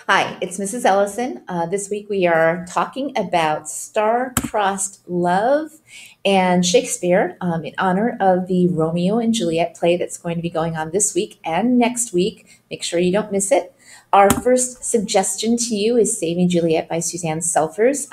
Hi, it's Mrs. Ellison. This week we are talking about star-crossed love and Shakespeare in honor of the Romeo and Juliet play that's going to be going on this week and next week. Make sure you don't miss it. Our first suggestion to you is Saving Juliet by Suzanne Selfers.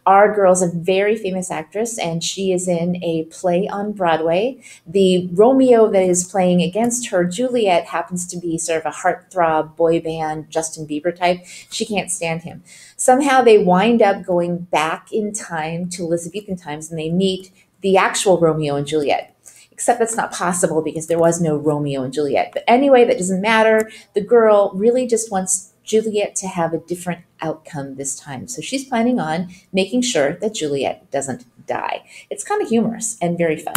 Our girl's a very famous actress, and she is in a play on Broadway. The Romeo that is playing against her, Juliet, happens to be sort of a heartthrob boy band Justin Bieber type. She can't stand him. Somehow they wind up going back in time to Elizabethan times and they meet the actual Romeo and Juliet. Except that's not possible because there was no Romeo and Juliet. But anyway, that doesn't matter. The girl really just wants Juliet to have a different outcome this time. So she's planning on making sure that Juliet doesn't die. It's kind of humorous and very fun.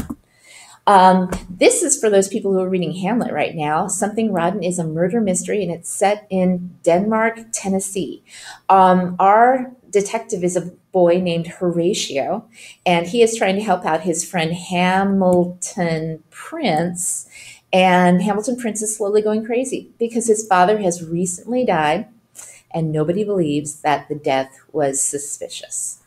This is for those people who are reading Hamlet right now. Something Rotten is a murder mystery, and it's set in Denmark, Tennessee. Our detective is a boy named Horatio, and he is trying to help out his friend Hamilton Prince. And Hamilton Prince is slowly going crazy because his father has recently died, and nobody believes that the death was suspicious.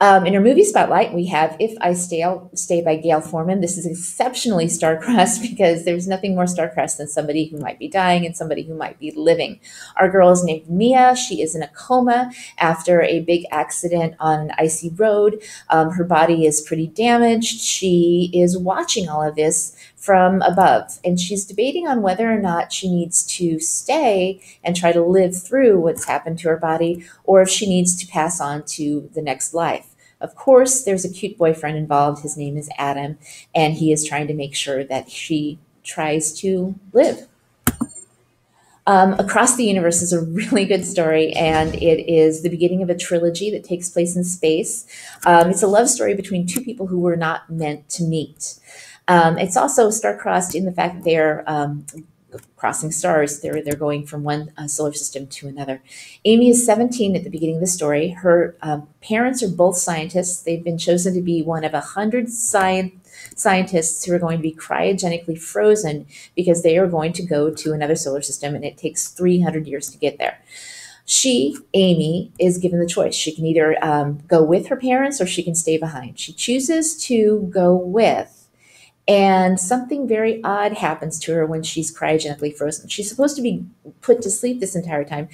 In our movie spotlight, we have If I Stay by Gail Forman. This is exceptionally star-crossed because there's nothing more star-crossed than somebody who might be dying and somebody who might be living. Our girl is named Mia. She is in a coma after a big accident on an icy road. Her body is pretty damaged. She is watching all of this from above, and she's debating on whether or not she needs to stay and try to live through what's happened to her body, or if she needs to pass on to the next life. Of course, there's a cute boyfriend involved. His name is Adam, and he is trying to make sure that she tries to live. Across the Universe is a really good story, and it is the beginning of a trilogy that takes place in space. It's a love story between two people who were not meant to meet. It's also star-crossed in the fact that they're crossing stars. They're going from one solar system to another. Amy is 17 at the beginning of the story. Her parents are both scientists. They've been chosen to be one of 100 scientists who are going to be cryogenically frozen because they are going to go to another solar system, and it takes 300 years to get there. She, Amy, is given the choice. She can either go with her parents or she can stay behind. She chooses to go with, and something very odd happens to her when she's cryogenically frozen. She's supposed to be put to sleep this entire time.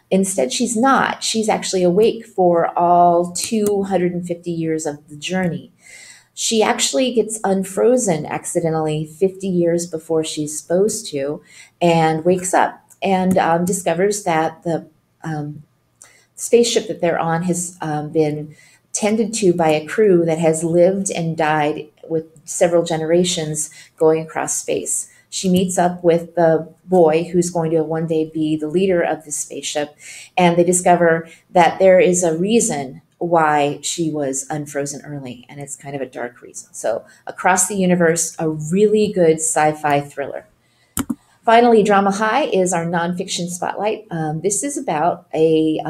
Instead, she's not. She's actually awake for all 250 years of the journey. She actually gets unfrozen accidentally 50 years before she's supposed to, and wakes up and discovers that the spaceship that they're on has been tended to by a crew that has lived and died with several generations going across space. She meets up with the boy who's going to one day be the leader of the spaceship, and they discover that there is a reason why she was unfrozen early, and it's kind of a dark reason. So, Across the Universe, a really good sci-fi thriller. Finally, Drama High is our nonfiction spotlight. This is about a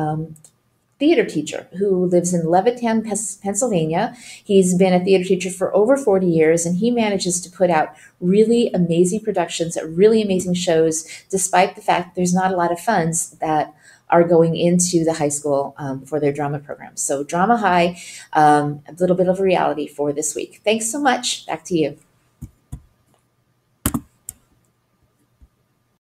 theater teacher who lives in Levittown, Pennsylvania. He's been a theater teacher for over 40 years, and he manages to put out really amazing productions, really amazing shows, despite the fact there's not a lot of funds that are going into the high school for their drama programs. So Drama High, a little bit of reality for this week. Thanks so much. Back to you.